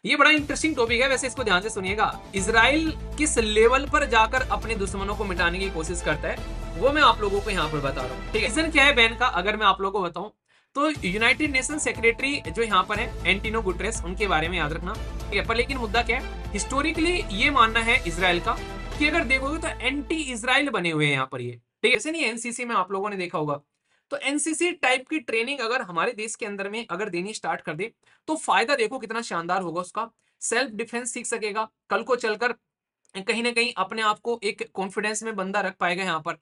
ये बड़ा interesting topic है, वैसे इसको ध्यान से सुनिएगा। इजराइल किस लेवल पर जाकर अपने दुश्मनों को मिटाने की कोशिश करता है वो मैं आप लोगों को यहाँ पर बता रहा हूँ। ठीक है, रीजन क्या है बैन का अगर मैं आप लोगों को बताऊं तो यूनाइटेड नेशन सेक्रेटरी जो यहाँ पर है एंटिनो गुटरेस, उनके बारे में याद रखना। ठीक है, पर लेकिन मुद्दा क्या है, हिस्टोरिकली ये मानना है इसराइल का कि अगर देखोगे तो एंटी इसराइल बने हुए हैं यहाँ पर ये। ठीक है, ऐसे नहीं, एनसीसी में आप लोगों ने देखा होगा, तो एनसीसी टाइप की ट्रेनिंग अगर हमारे देश के अंदर में अगर देनी स्टार्ट कर दे तो फायदा देखो कितना शानदार होगा उसका। सेल्फ डिफेंस सीख सकेगा, कल को चलकर कहीं ना कहीं अपने आप को एक कॉन्फिडेंस में बंदा रख पाएगा यहाँ पर।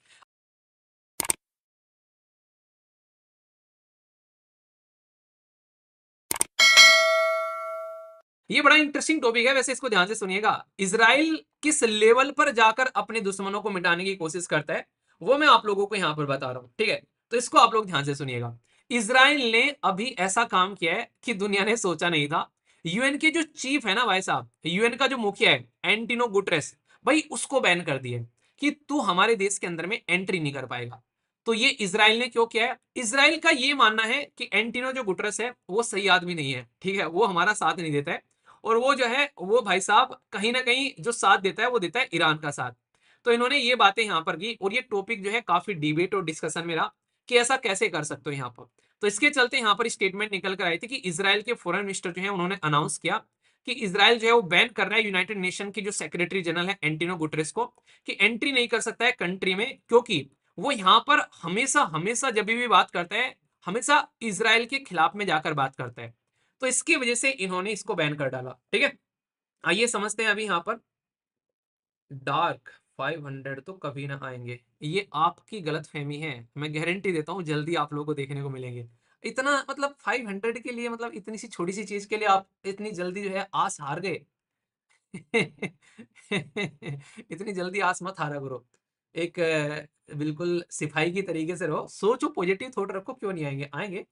ये बड़ा इंटरेस्टिंग टॉपिक है, वैसे इसको ध्यान से सुनिएगा। इसराइल किस लेवल पर जाकर अपने दुश्मनों को मिटाने की कोशिश करता है वो मैं आप लोगों को यहाँ पर बता रहा हूँ। ठीक है, तो इसको आप लोग ध्यान से सुनिएगा। इसराइल ने अभी ऐसा काम किया है कि दुनिया ने सोचा नहीं था। यूएन के जो चीफ है ना भाई साहब, यूएन का जो मुखिया है एंटिनो गुटरेस, भाई उसको बैन कर दिया कि तू हमारे देश के अंदर में एंट्री नहीं कर पाएगा। तो ये इसराइल ने क्यों किया है? इसराइल का ये मानना है कि एंटिनो जो गुटरेस है वो सही आदमी नहीं है। ठीक है, वो हमारा साथ नहीं देता है, और वो जो है वो भाई साहब कहीं ना कहीं जो साथ देता है वो देता है ईरान का साथ। तो इन्होंने ये बातें यहाँ पर की और ये टॉपिक जो है काफी डिबेट और डिस्कशन में रहा कि ऐसा कैसे कर सकते हो यहाँ पर। तो इसके चलते यहाँ पर स्टेटमेंट निकल कर आई थी कि इसराइल के फॉरेन मिनिस्टर जो है उन्होंने अनाउंस किया कि इसराइल जो है वो बैन कर रहा है यूनाइटेड नेशन की जो सेक्रेटरी जनरल है एंटिनो गुटरेस को, कि एंट्री नहीं कर सकता है कंट्री में, क्योंकि वो यहाँ पर हमेशा हमेशा जब भी बात करता है हमेशा इसराइल के खिलाफ में जाकर बात करता है। तो इसकी वजह से इन्होंने इसको बैन कर डाला। ठीक है, आइए समझते हैं अभी यहाँ पर। डार्क 500 तो कभी ना आएंगे, ये आपकी गलत फहमी है, मैं गारंटी देता हूँ जल्दी आप लोगों को देखने को मिलेंगे। इतना मतलब 500 के लिए, मतलब इतनी सी छोटी सी चीज के लिए आप इतनी जल्दी जो है आस हार गए। इतनी जल्दी आस मत हारा करो। एक बिल्कुल सिपाही की तरीके से रहो, सोचो, पॉजिटिव थॉट रखो, क्यों नहीं आएंगे, आएंगे।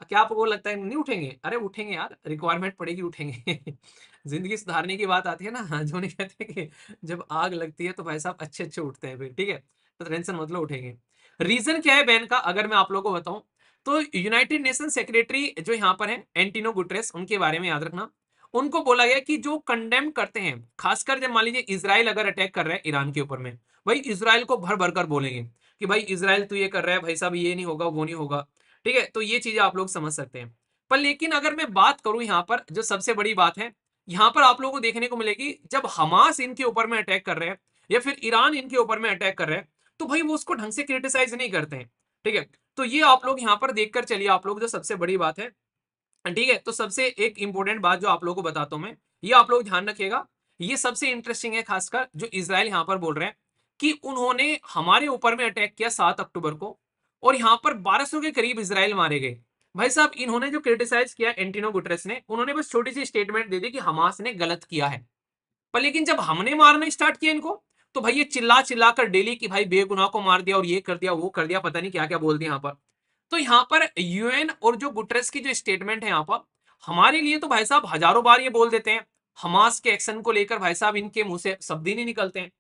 क्या आपको लगता है नहीं उठेंगे? अरे उठेंगे यार, रिक्वायरमेंट पड़ेगी, उठेगे। जिंदगी सुधारने की बात आती है ना, जो नहीं कहते कि जब आग लगती है तो भाई साहब अच्छे अच्छे उठते हैं फिर। ठीक है, तो टेंशन मतलब उठेंगे। रीजन क्या है बैन का अगर मैं आप लोगों को बताऊं तो यूनाइटेड नेशन सेक्रेटरी जो यहाँ पर है एंटिनो गुटरेस, उनके बारे में याद रखना। उनको बोला गया कि जो कंडेम करते हैं, खासकर जब मान लीजिए इसराइल अगर अटैक कर रहा है ईरान के ऊपर में, भाई इसराइल को भर भर कर बोलेंगे कि भाई इसराइल तू ये कर रहा है भाई साहब, ये नहीं होगा वो नहीं होगा। ठीक है, तो ये चीजें आप लोग समझ सकते हैं। पर लेकिन अगर मैं बात करूं यहाँ पर जो सबसे बड़ी बात है, यहाँ पर आप लोगों को देखने को मिलेगी जब हमास इनके ऊपर में अटैक कर रहे हैं या फिर ईरान इनके ऊपर में अटैक कर रहे हैं, तो भाई वो उसको ढंग से क्रिटिसाइज नहीं करते हैं। ठीक है, तो ये आप लोग यहाँ पर देखकर चलिए, आप लोग जो सबसे बड़ी बात है। ठीक है, तो सबसे एक इंपॉर्टेंट बात जो आप लोगों को बताता हूं मैं, ये आप लोग ध्यान रखिएगा, ये सबसे इंटरेस्टिंग है, खासकर जो इसराइल यहां पर बोल रहे हैं कि उन्होंने हमारे ऊपर में अटैक किया 7 अक्टूबर को, और यहां पर 1200 के करीब इसराइल मारे गए। भाई साहब इन्होंने जो क्रिटिसाइज किया एंटिनो गुटरेस ने, उन्होंने बस छोटी सी स्टेटमेंट दे दी कि हमास ने गलत किया है। पर लेकिन जब हमने मारना स्टार्ट किया इनको, तो भाई ये चिल्ला चिल्ला कर डेली कि भाई बेगुनाह को मार दिया और ये कर दिया वो कर दिया, पता नहीं क्या क्या बोल दिया यहाँ पर। तो यहाँ पर यूएन और जो गुटरेस की जो स्टेटमेंट है यहाँ पर, हमारे लिए तो भाई साहब हजारों बार ये बोल देते हैं, हमास के एक्शन को लेकर भाई साहब इनके मुंह से शब्द ही नहीं निकलते हैं।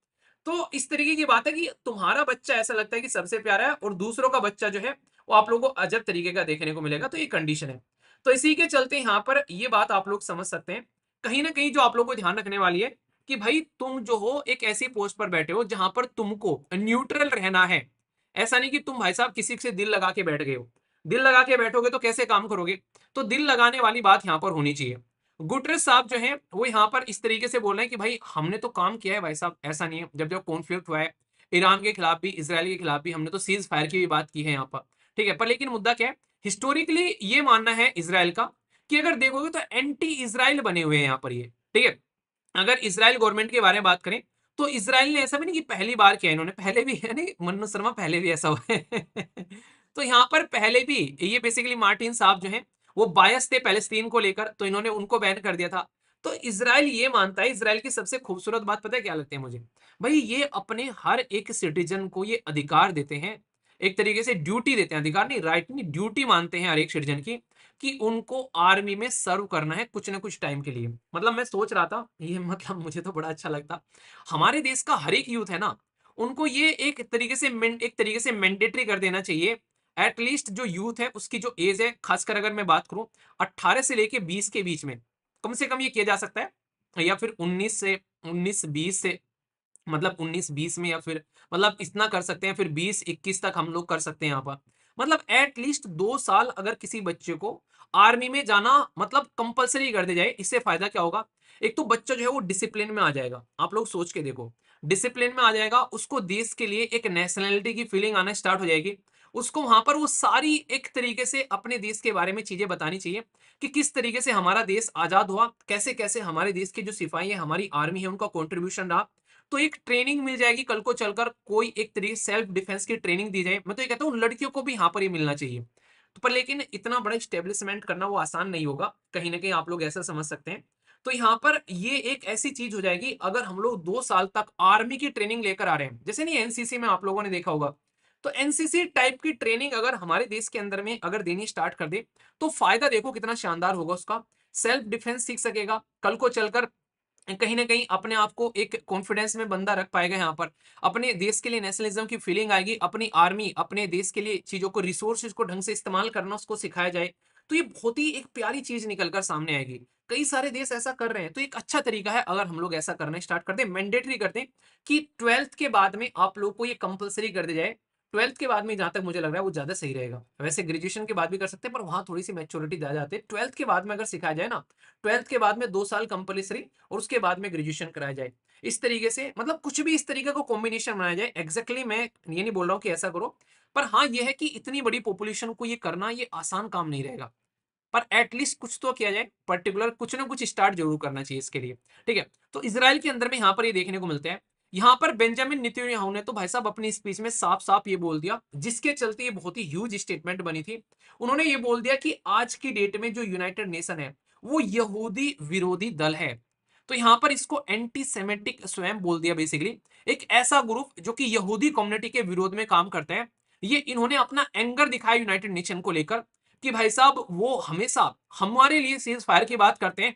तो इस तरीके की बात है कि तुम्हारा बच्चा ऐसा लगता है कि सबसे प्यारा है और दूसरों का बच्चा जो है वो आप लोगों को अजब तरीके का देखने को मिलेगा, तो ये कंडीशन है। तो इसी के चलते यहाँ पर ये बात आप लोग समझ सकते हैं। कहीं ना कहीं जो आप लोग को ध्यान रखने वाली है कि भाई तुम जो हो एक ऐसी पोस्ट पर बैठे हो जहां पर तुमको न्यूट्रल रहना है। ऐसा नहीं कि तुम भाई साहब किसी से दिल लगा के बैठ गए हो, दिल लगा के बैठोगे तो कैसे काम करोगे? तो दिल लगाने वाली बात यहाँ पर होनी चाहिए। गुटरेस साहब जो है वो यहाँ पर इस तरीके से बोल रहे हैं कि भाई हमने तो काम किया है भाई साहब, ऐसा नहीं है। जब जब कॉन्फ्लिक्ट हुआ है ईरान के खिलाफ भी इसराइल के खिलाफ भी, हमने तो सीज फायर की भी बात की है यहाँ पर। ठीक है, पर लेकिन मुद्दा क्या है, हिस्टोरिकली ये मानना है इसराइल का कि अगर देखोगे तो एंटी इसराइल बने हुए हैं यहाँ पर ये। ठीक है, अगर इसराइल गवर्नमेंट के बारे में बात करें तो इसराइल ने ऐसा भी नहीं कि पहली बार किया, इन्होंने पहले भी है नहीं, मन्नू शर्मा पहले भी ऐसा हुआ है। तो यहाँ पर पहले भी ये बेसिकली मार्टिन साहब जो हैं वो बायस थे पैलेस्तीन को लेकर, तो इन्होंने उनको बैन कर दिया था। तो इसराइल ये मानता है, इसराइल की सबसे खूबसूरत बात पता है क्या लगती है मुझे? भाई ये अपने हर एक सिटीजन को ये अधिकार देते हैं, एक तरीके से ड्यूटी देते हैं, अधिकार नहीं राइट नहीं, ड्यूटी मानते हैं हर एक सिटीजन की, कि उनको आर्मी में सर्व करना है कुछ ना कुछ टाइम के लिए। मतलब मैं सोच रहा था ये, मतलब मुझे तो बड़ा अच्छा लगता, हमारे देश का हर एक यूथ है ना, उनको ये एक तरीके से मैंडेटरी कर देना चाहिए। एटलीस्ट जो यूथ है उसकी जो एज है, खासकर अगर मैं बात करूं 18 से लेके 20 के बीच में, कम से कम ये किया जा सकता है, या फिर 19 20 से, मतलब 19-20 में, या फिर मतलब इतना कर सकते हैं, फिर 20-21 तक हम लोग कर सकते हैं यहाँ पर। मतलब एट लीस्ट 2 साल अगर किसी बच्चे को आर्मी में जाना मतलब कंपलसरी कर दिया जाए, इससे फायदा क्या होगा? एक तो बच्चा जो है वो डिसिप्लिन में आ जाएगा। आप लोग सोच के देखो, डिसिप्लिन में आ जाएगा, उसको देश के लिए एक नेशनैलिटी की फीलिंग आना स्टार्ट हो जाएगी। उसको वहां पर वो सारी एक तरीके से अपने देश के बारे में चीजें बतानी चाहिए कि किस तरीके से हमारा देश आजाद हुआ, कैसे कैसे हमारे देश के जो सिपाही है, हमारी आर्मी है, उनका कॉन्ट्रीब्यूशन रहा। तो एक ट्रेनिंग मिल जाएगी कल को चलकर, कोई एक तरीके सेल्फ डिफेंस की ट्रेनिंग दी जाए। मैं तो ये कहता हूँ लड़कियों को भी यहाँ पर ये मिलना चाहिए। तो पर लेकिन इतना बड़ा स्टेब्लिशमेंट करना वो आसान नहीं होगा, कहीं ना कहीं आप लोग ऐसा समझ सकते हैं। तो यहाँ पर ये एक ऐसी चीज हो जाएगी, अगर हम लोग 2 साल तक आर्मी की ट्रेनिंग लेकर आ रहे हैं, जैसे नहीं एनसीसी में आप लोगों ने देखा होगा, तो एनसीसी टाइप की ट्रेनिंग अगर हमारे देश के अंदर में अगर देनी स्टार्ट कर दे, तो फायदा देखो कितना शानदार होगा उसका। सेल्फ डिफेंस सीख सकेगा कल को चलकर, कहीं ना कहीं अपने आप को एक कॉन्फिडेंस में बंदा रख पाएगा यहाँ पर, अपने देश के लिए नेशनलिज्म की फीलिंग आएगी, अपनी आर्मी अपने देश के लिए चीजों को रिसोर्सेज को ढंग से इस्तेमाल करना उसको सिखाया जाए, तो ये बहुत ही एक प्यारी चीज निकल कर सामने आएगी। कई सारे देश ऐसा कर रहे हैं, तो एक अच्छा तरीका है अगर हम लोग ऐसा करना स्टार्ट कर दें, मैंडेटरी कर दें कि 12th के बाद में आप लोग को ये कंपलसरी कर दिया जाए। 12th के बाद में जहां तक मुझे लग रहा है वो ज्यादा सही रहेगा। वैसे ग्रेजुएशन के बाद भी कर सकते हैं, पर वहां थोड़ी सी मैच्योरिटी ज्यादा जाती है। 12th के बाद में अगर सिखाया जाए ना, 12th के बाद में 2 साल कंपलसरी और उसके बाद में ग्रेजुएशन कराया जाए, इस तरीके से मतलब कुछ भी इस तरीके का कॉम्बिनेशन बनाया जाए। एग्जैक्टली मैं ये नहीं बोल रहा हूँ कि ऐसा करो, पर हाँ ये है कि इतनी बड़ी पॉपुलेशन को ये करना ये आसान काम नहीं रहेगा। पर एटलीस्ट कुछ तो किया जाए, पर्टिकुलर कुछ ना कुछ स्टार्ट जरूर करना चाहिए इसके लिए। ठीक है, तो इसराइल के अंदर में यहाँ पर ये देखने को मिलते हैं। यहाँ पर बेंजामिन नेतन्याहू ने तो भाई साहब अपनी स्पीच में साफ साफ ये बोल दिया, जिसके चलते ये बहुत ही ह्यूज स्टेटमेंट बनी थी। उन्होंने ये बोल दिया कि आज की डेट में जो यूनाइटेड नेशन है वो यहूदी विरोधी दल है। तो यहाँ पर इसको एंटी सेमेटिक स्वयं बोल दिया बेसिकली, एक ऐसा ग्रुप जो कि यहूदी कम्युनिटी के विरोध में काम करता है। ये इन्होंने अपना एंगर दिखाया यूनाइटेड नेशन को लेकर कि भाई साहब वो हमेशा हमारे लिए सीज फायर की बात करते हैं,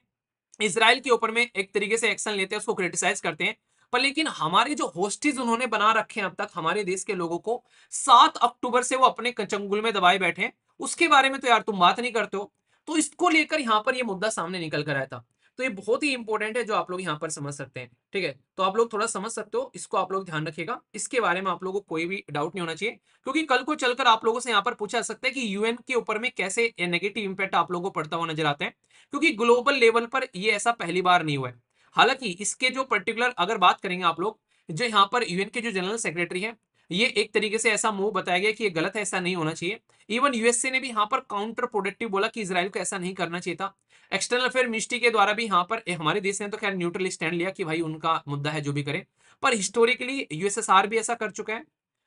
इसराइल के ऊपर में एक तरीके से एक्शन लेते हैं, उसको क्रिटिसाइज करते हैं, पर लेकिन हमारे जो होस्टेज उन्होंने बना रखे हैं अब तक हमारे देश के लोगों को, 7 अक्टूबर से वो अपने चंगुल में दबाए बैठे हैं, उसके बारे में तो यार तुम बात नहीं करते हो। तो इसको लेकर यहाँ पर ये मुद्दा सामने निकल कर आया था। तो ये बहुत ही इंपॉर्टेंट है जो आप लोग यहाँ पर समझ सकते हैं। ठीक है, तो आप लोग थोड़ा समझ सकते हो, इसको आप लोग ध्यान रखिएगा, इसके बारे में आप लोगों को कोई भी डाउट नहीं होना चाहिए, क्योंकि कल को चलकर आप लोगों से यहाँ पर पूछा जा सकता है कि यूएन के ऊपर में कैसे नेगेटिव इंपैक्ट आप लोगों को पड़ता हुआ नजर आता है, क्योंकि ग्लोबल लेवल पर ये ऐसा पहली बार नहीं हुआ है। हालांकि इसके जो पर्टिकुलर अगर बात करेंगे आप लोग, जो यहाँ पर यूएन के जो जनरल सेक्रेटरी है, ये एक तरीके से ऐसा मूव बताया गया कि ये गलत है, ऐसा नहीं होना चाहिए। इवन यूएसए ने भी यहाँ पर काउंटर प्रोडक्टिव बोला कि इसराइल को ऐसा नहीं करना चाहिए था। एक्सटर्नल अफेयर मिनिस्ट्री के द्वारा भी यहाँ पर हमारे देश ने तो खैर न्यूट्रल स्टैंड लिया कि भाई उनका मुद्दा है जो भी करे, पर हिस्टोरिकली यूएसएसआर भी ऐसा कर चुका है,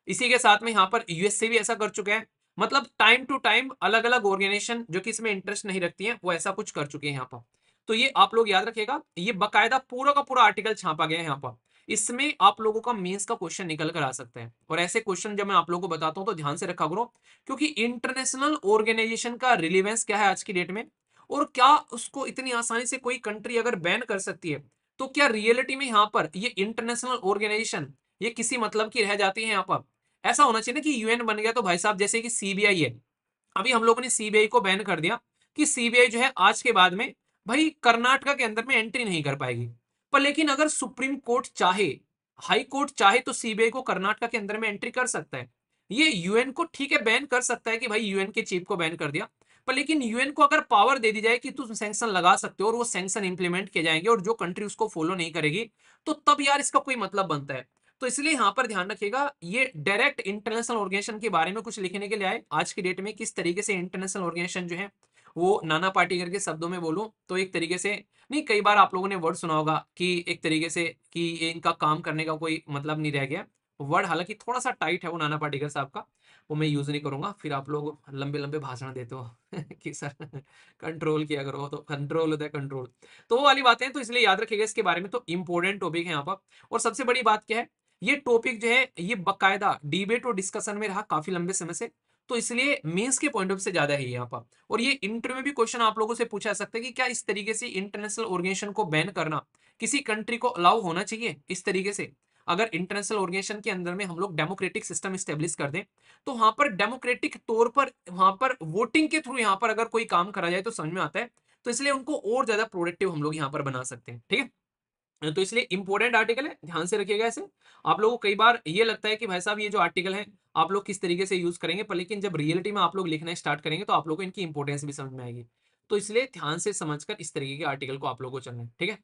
इसी के साथ में यहाँ पर यूएसए भी ऐसा कर चुका है। मतलब टाइम टू टाइम अलग अलग ऑर्गेनाइजेशन जो कि इसमें इंटरेस्ट नहीं रखती है वो ऐसा कुछ कर चुके हैं यहाँ पर। तो ये आप लोग याद रखिएगा, ये बकायदा पूरा का पूरा आर्टिकल छापा गया है यहाँ पर। इसमें आप लोगों का मेंस का क्वेश्चन निकल कर आ सकता है, और ऐसे क्वेश्चन जब मैं आप लोगों को बताता हूँ तो ध्यान से रखा करो, क्योंकि इंटरनेशनल ऑर्गेनाइजेशन का रिलीवेंस क्या है आज की डेट में, और क्या उसको इतनी आसानी से कोई कंट्री अगर बैन कर सकती है, तो क्या रियलिटी में यहाँ पर ये इंटरनेशनल ऑर्गेनाइजेशन ये किसी मतलब की रह जाती है यहाँ पर। ऐसा होना चाहिए ना कि यूएन बन गया तो भाई साहब जैसे कि सीबीआई है, अभी हम लोगों ने सीबीआई को बैन कर दिया कि सीबीआई जो है आज के बाद में भाई कर्नाटका के अंदर में एंट्री नहीं कर पाएगी। पर लेकिन अगर सुप्रीम कोर्ट चाहे, हाई कोर्ट चाहे, तो सीबीआई को कर्नाटका के अंदर में एंट्री कर सकता है। ये यूएन को ठीक है बैन कर सकता है कि भाई यूएन के चीफ को बैन कर दिया, पर लेकिन यूएन को अगर पावर दे दी जाए कि तुम सैंक्शन लगा सकते हो और वो सैंक्शन इंप्लीमेंट किए जाएंगे और जो कंट्री उसको फॉलो नहीं करेगी, तो तब यार इसका कोई मतलब बनता है। तो इसलिए यहाँ पर ध्यान रखिएगा, ये डायरेक्ट इंटरनेशनल ऑर्गेनाइजेशन के बारे में कुछ लिखने के लिए आए। आज की डेट में किस तरीके से इंटरनेशनल ऑर्गेनाइजेशन जो है वो नाना पार्टी के शब्दों में बोलूं तो एक तरीके से नहीं, कई बार आप लोगों ने वर्ड सुना होगा कि एक तरीके से कि ये इनका काम करने का कोई मतलब नहीं रह गया। वर्ड हालांकि थोड़ा सा टाइट है वो नाना पाटेकर साहब का, वो मैं यूज नहीं करूंगा, फिर आप लोग लंबे लंबे भाषण देते हो कि सर कंट्रोल किया करो, तो कंट्रोल होता है कंट्रोल। तो वो वाली बातें, तो इसलिए याद रखिएगा इसके बारे में, तो इंपॉर्टेंट टॉपिक है यहाँ पर। और सबसे बड़ी बात क्या है, ये टॉपिक जो है ये बकायदा डिबेट और डिस्कशन में रहा काफी लंबे समय से, तो इसलिए मेंस के पॉइंट ऑफ से ज्यादा है यहाँ पर। और ये इंटरव्यू में भी क्वेश्चन आप लोगों से पूछा जा सकता है कि क्या इस तरीके से इंटरनेशनल ऑर्गेनाइजेशन को बैन करना किसी कंट्री को अलाउ होना चाहिए इस तरीके से। अगर इंटरनेशनल ऑर्गेनाइजेशन के अंदर में हम लोग डेमोक्रेटिक सिस्टम स्टेब्लिश कर दें, तो वहां पर डेमोक्रेटिक तौर पर वहां पर वोटिंग के थ्रू यहाँ पर अगर कोई काम करा जाए तो समझ में आता है। तो इसलिए उनको और ज़्यादा प्रोडक्टिव हम लोग यहाँ पर बना सकते हैं, ठीक है? तो इसलिए इंपॉर्टेंट आर्टिकल है, ध्यान से रखिएगा इसे। आप लोगों को कई बार ये लगता है कि भाई साहब ये जो आर्टिकल है आप लोग किस तरीके से यूज करेंगे, पर लेकिन जब रियलिटी में आप लोग लिखना स्टार्ट करेंगे तो आप लोग को इनकी इंपॉर्टेंस भी समझ में आएगी। तो इसलिए ध्यान से समझकर इस तरीके के आर्टिकल को आप लोगों को चलना है, ठीक है?